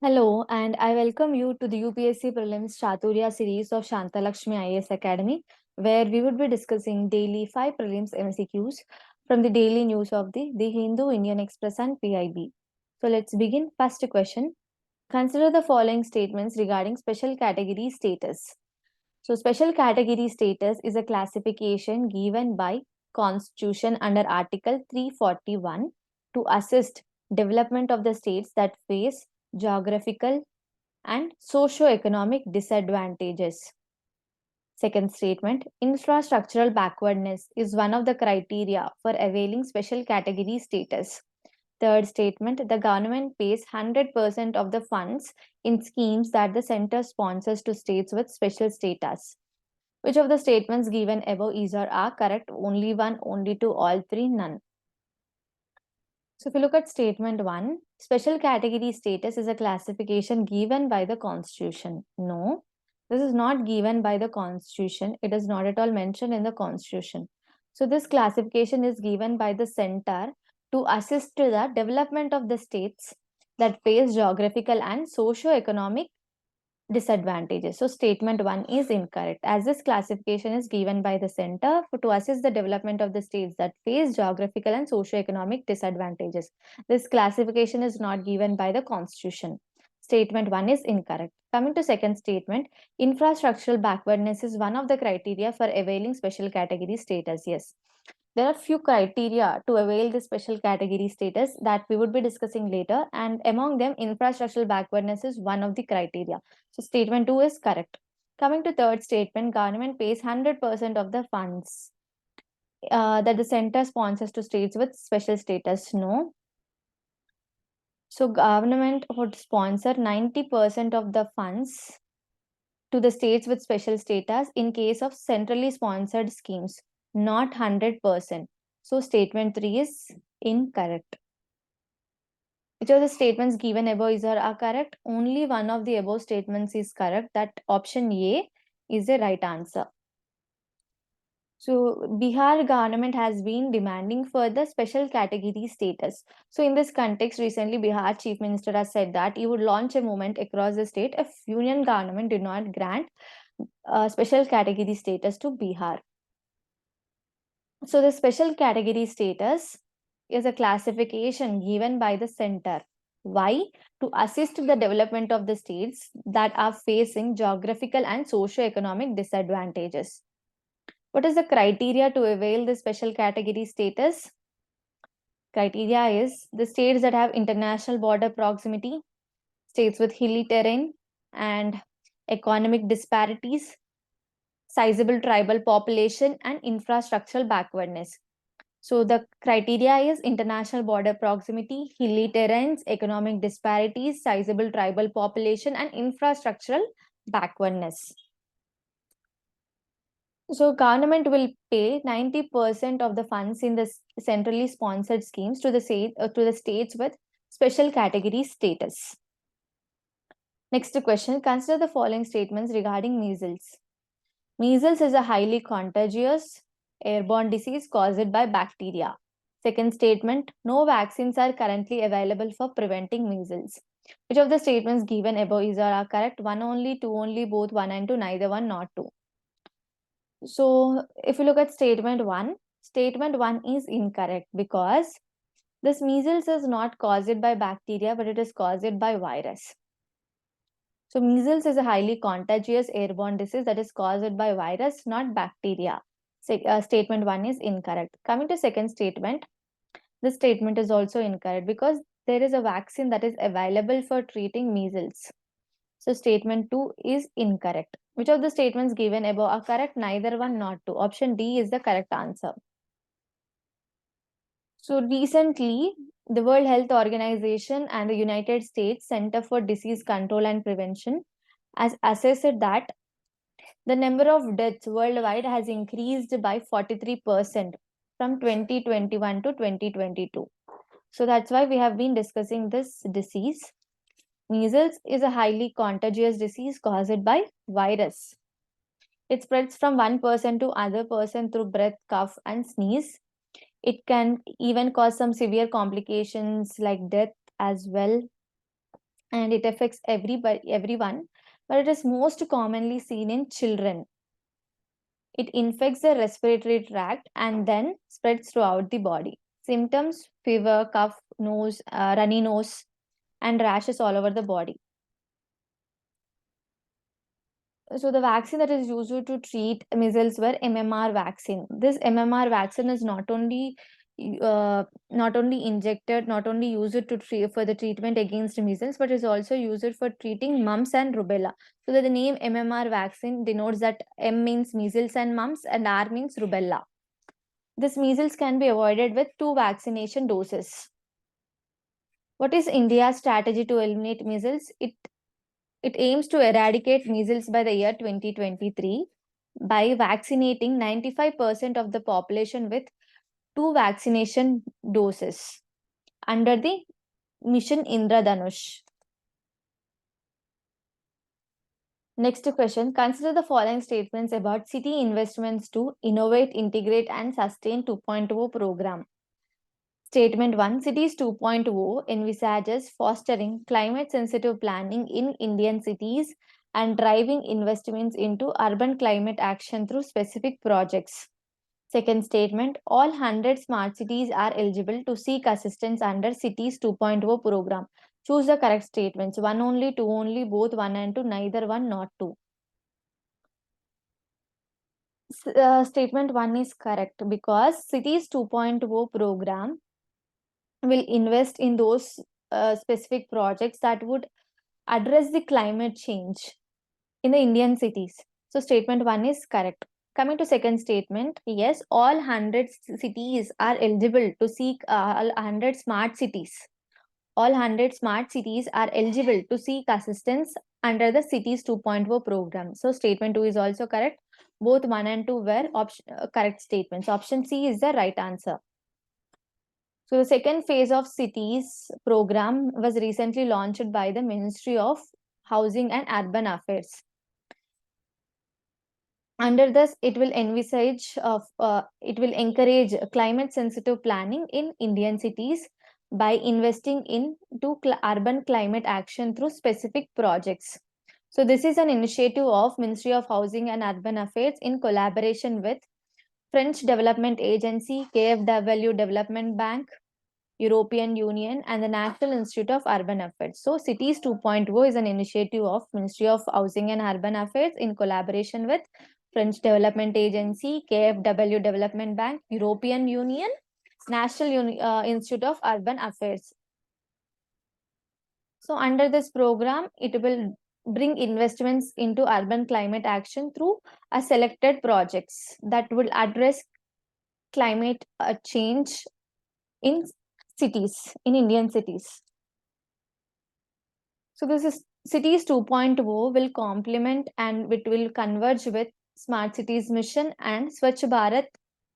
Hello, and I welcome you to the UPSC Prelims Chaturya series of SHANTHA LAKSHMI IAS Academy, where we would be discussing daily 5 Prelims MCQs from the daily news of the Hindu, Indian Express and PIB. So let's begin. First question. Consider the following statements regarding special category status. So special category status is a classification given by Constitution under Article 341 to assist development of the states that face geographical and socio-economic disadvantages. Second statement, infrastructural backwardness is one of the criteria for availing special category status. Third statement, the government pays 100% of the funds in schemes that the center sponsors to states with special status. Which of the statements given above is or are correct? Only one, only two, all three, none. So if you look at statement 1, special category status is a classification given by the Constitution. No, this is not given by the Constitution. It is not at all mentioned in the Constitution. So this classification is given by the center to assist to the development of the states that face geographical and socio-economic disadvantages. So statement 1 is incorrect, as this classification is given by the center to assist the development of the states that face geographical and socio-economic disadvantages. This classification is not given by the Constitution. Statement 1 is incorrect. Coming to second statement, infrastructural backwardness is one of the criteria for availing special category status. Yes, there are few criteria to avail the special category status that we would be discussing later, and among them infrastructural backwardness is one of the criteria. So statement 2 is correct. Coming to third statement, government pays 100% of the funds that the center sponsors to states with special status. No. So government would sponsor 90% of the funds to the states with special status in case of centrally sponsored schemes, not 100%. So statement 3 is incorrect. Which of the statements given above is or are correct? Only one of the above statements is correct. That option A is the right answer. So Bihar government has been demanding for the special category status. So in this context, recently Bihar Chief Minister has said that he would launch a movement across the state if union government did not grant special category status to Bihar. So the special category status is a classification given by the center. Why? To assist the development of the states that are facing geographical and socio-economic disadvantages. What is the criteria to avail the special category status? Criteria is the states that have international border proximity, states with hilly terrain and economic disparities, sizable tribal population and infrastructural backwardness. So the criteria is international border proximity, hilly terrains, economic disparities, sizable tribal population and infrastructural backwardness. So government will pay 90% of the funds in the centrally sponsored schemes to the states with special category status. Next question, consider the following statements regarding measles. Measles is a highly contagious airborne disease caused by bacteria. Second statement, no vaccines are currently available for preventing measles. Which of the statements given above is or are correct? One only, two only, both, one and two, neither one, not two. So if you look at statement 1 is incorrect because this measles is not caused by bacteria, but it is caused by virus. So measles is a highly contagious airborne disease that is caused by virus, not bacteria. Statement 1 is incorrect. Coming to second statement, this statement is also incorrect because there is a vaccine that is available for treating measles. So statement 2 is incorrect. Which of the statements given above are correct? Neither one, not two. Option D is the correct answer. So recently, the World Health Organization and the United States Center for Disease Control and Prevention has assessed that the number of deaths worldwide has increased by 43% from 2021 to 2022. So that's why we have been discussing this disease. Measles is a highly contagious disease caused by virus. It spreads from one person to other person through breath, cough, and sneeze. It can even cause some severe complications like death as well. and it affects everyone, but it is most commonly seen in children. It infects the respiratory tract and then spreads throughout the body. Symptoms: fever, cough, runny nose, and rashes all over the body. So the vaccine that is used to treat measles were MMR vaccine. This MMR vaccine is not only injected, not only used to treat for the treatment against measles, but is also used for treating mumps and rubella. So that the name MMR vaccine denotes that M means measles and mumps and R means rubella. This measles can be avoided with 2 vaccination doses. What is India's strategy to eliminate measles? It aims to eradicate measles by the year 2023 by vaccinating 95% of the population with 2 vaccination doses under the Mission Indradhanush. Next question. Consider the following statements about city investments to innovate, integrate, and sustain 2.0 program. Statement 1. Cities 2.0 envisages fostering climate-sensitive planning in Indian cities and driving investments into urban climate action through specific projects. Second statement. All 100 smart cities are eligible to seek assistance under Cities 2.0 program. Choose the correct statements. 1 only, 2 only, both 1 and 2, neither 1, not 2. Statement 1 is correct because Cities 2.0 program will invest in those specific projects that would address the climate change in the Indian cities. So statement 1 is correct. Coming to second statement, yes, all 100 cities are eligible to seek all 100 smart cities. All 100 smart cities are eligible to seek assistance under the Cities 2.0 program. So statement 2 is also correct. Both 1 and 2 were correct statements. Option C is the right answer. So the second phase of cities program was recently launched by the Ministry of Housing and Urban Affairs. Under this, it will encourage climate sensitive planning in Indian cities by investing into urban climate action through specific projects. So this is an initiative of Ministry of Housing and Urban Affairs in collaboration with French Development Agency, KfW Development Bank, European Union, and the National Institute of Urban Affairs. So Cities 2.0 is an initiative of Ministry of Housing and Urban Affairs in collaboration with French Development Agency, KfW Development Bank, European Union, National Institute of Urban Affairs. So under this program, it will bring investments into urban climate action through a selected projects that will address climate change in cities, in Indian cities. So this is Cities 2.0 will complement and it will converge with Smart Cities Mission and Swachh Bharat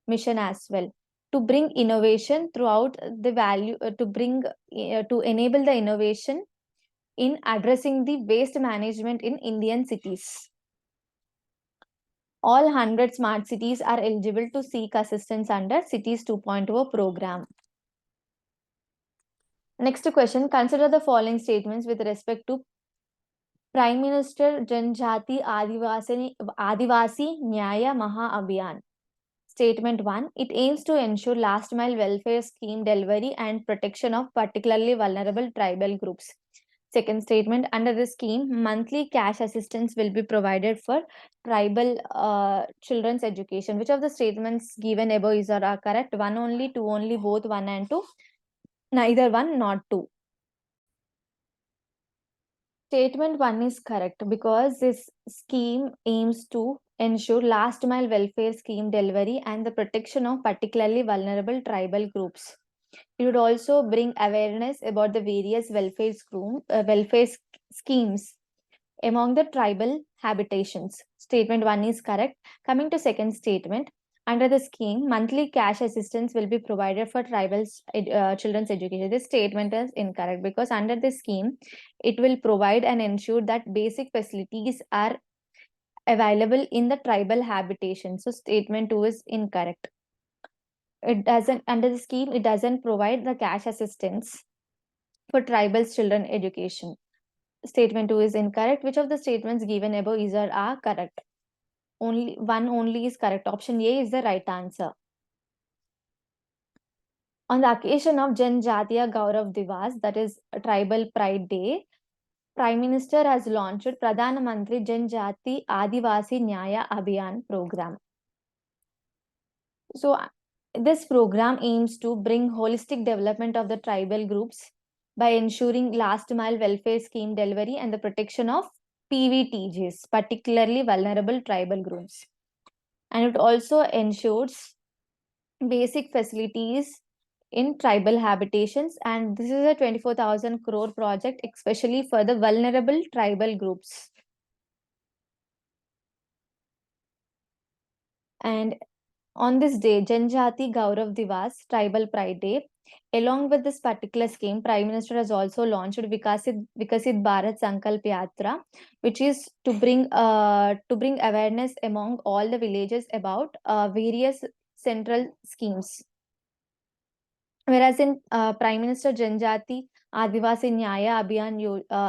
Mission as well to bring innovation throughout the value, to enable the innovation in addressing the waste management in Indian cities. All 100 smart cities are eligible to seek assistance under Cities 2.0 program. Next question, consider the following statements with respect to Prime Minister Janjati Adivasi Nyaya Maha Abhiyan. Statement 1, it aims to ensure last mile welfare scheme delivery and protection of particularly vulnerable tribal groups. Second statement, under the scheme, monthly cash assistance will be provided for tribal children's education. Which of the statements given above are correct? 1 only, 2 only, both 1 and 2, neither 1, not 2. Statement 1 is correct because this scheme aims to ensure last mile welfare scheme delivery and the protection of particularly vulnerable tribal groups. It would also bring awareness about the various welfare schemes among the tribal habitations. Statement 1 is correct. Coming to second statement, under the scheme, monthly cash assistance will be provided for tribal children's education. This statement is incorrect because under the scheme, it will provide and ensure that basic facilities are available in the tribal habitation. So statement 2 is incorrect. It doesn't, under the scheme, it doesn't provide the cash assistance for tribal children education. Statement 2 is incorrect. Which of the statements given above is or are correct? Only is correct. Option A is the right answer. On the occasion of Janjatiya Gaurav Divas, that is Tribal Pride Day, Prime Minister has launched Pradhan Mantri Janjati Adivasi Nyaya Abhiyan program. So this program aims to bring holistic development of the tribal groups by ensuring last mile welfare scheme delivery and the protection of PVTGs, particularly vulnerable tribal groups. And it also ensures basic facilities in tribal habitations, and this is a 24,000 crore project especially for the vulnerable tribal groups. And on this day, Janjati Gaurav Divas, Tribal Pride Day, along with this particular scheme, Prime Minister has also launched Vikasit Bharat Sankalp Yatra, which is to bring awareness among all the villages about various central schemes. Whereas in Prime Minister Janjati Adivasi Nyaya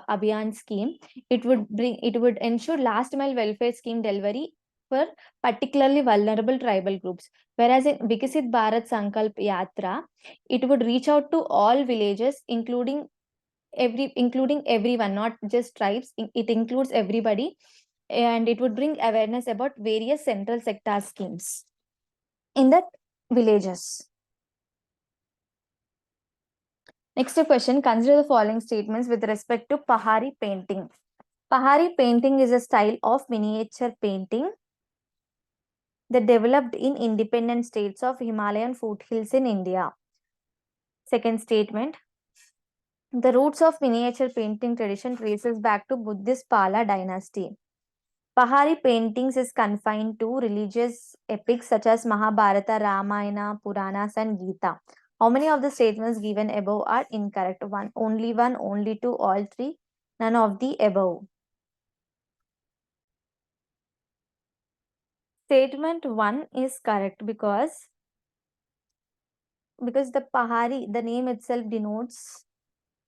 Abhiyan scheme, it would ensure last mile welfare scheme delivery for particularly vulnerable tribal groups. Whereas in Vikasit Bharat Sankalp Yatra, it would reach out to all villages, including everyone, not just tribes. It includes everybody, and it would bring awareness about various central sector schemes in the villages. Next question, consider the following statements with respect to Pahari painting. Pahari painting is a style of miniature painting that developed in independent states of Himalayan foothills in India. Second statement, the roots of miniature painting tradition traces back to Buddhist Pala dynasty. Pahari paintings is confined to religious epics such as Mahabharata, Ramayana, Puranas, and Gita. How many of the statements given above are incorrect? One, only two, all three, none of the above. Statement 1 is correct because the Pahari, the name itself denotes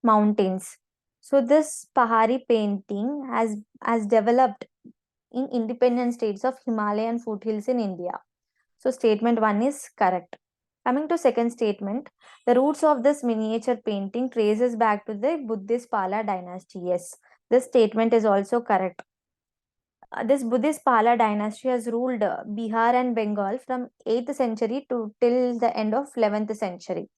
mountains. So this Pahari painting has developed in independent states of Himalayan foothills in India. So statement 1 is correct. Coming to second statement, the roots of this miniature painting traces back to the Buddhist Pala dynasty. Yes, this statement is also correct. This Buddhist Pala dynasty has ruled Bihar and Bengal from 8th century to till the end of 11th century.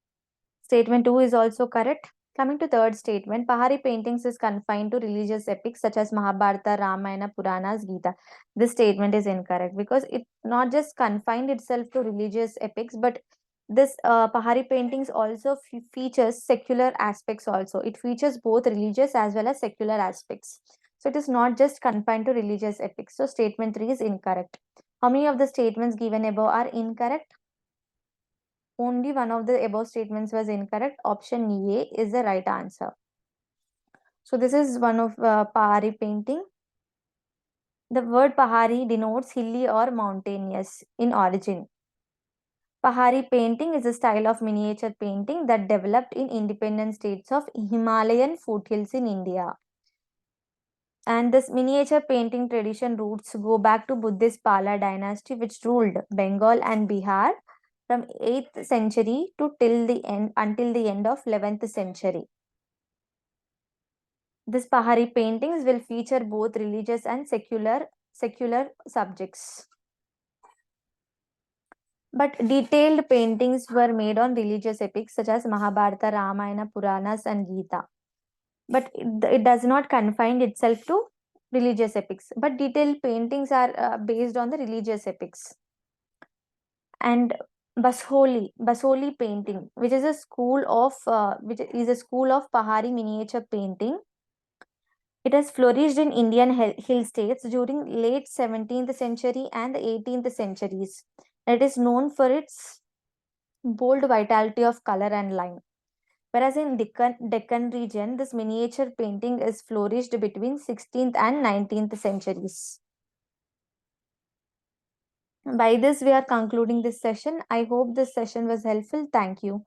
Statement 2 is also correct. Coming to third statement, Pahari paintings is confined to religious epics such as Mahabharata, Ramayana, Puranas, Gita. This statement is incorrect because it not just confined itself to religious epics, but this Pahari paintings also features secular aspects also. It features both religious as well as secular aspects. So it is not just confined to religious epics. So statement 3 is incorrect. How many of the statements given above are incorrect? Only one of the above statements was incorrect. Option A is the right answer. So this is one of Pahari painting. The word Pahari denotes hilly or mountainous in origin. Pahari painting is a style of miniature painting that developed in independent states of Himalayan foothills in India. And this miniature painting tradition roots go back to Buddhist Pala dynasty, which ruled Bengal and Bihar from 8th century to until the end of 11th century. This Pahari paintings will feature both religious and secular subjects. But detailed paintings were made on religious epics such as Mahabharata, Ramayana, Puranas, and Gita. But it does not confine itself to religious epics. But detailed paintings are based on the religious epics. And Basoli painting, which is a school of Pahari miniature painting. It has flourished in Indian hill states during late 17th century and the 18th centuries. It is known for its bold vitality of color and line. Whereas in Deccan region, this miniature painting is flourished between 16th and 19th centuries. By this, we are concluding this session. I hope this session was helpful. Thank you.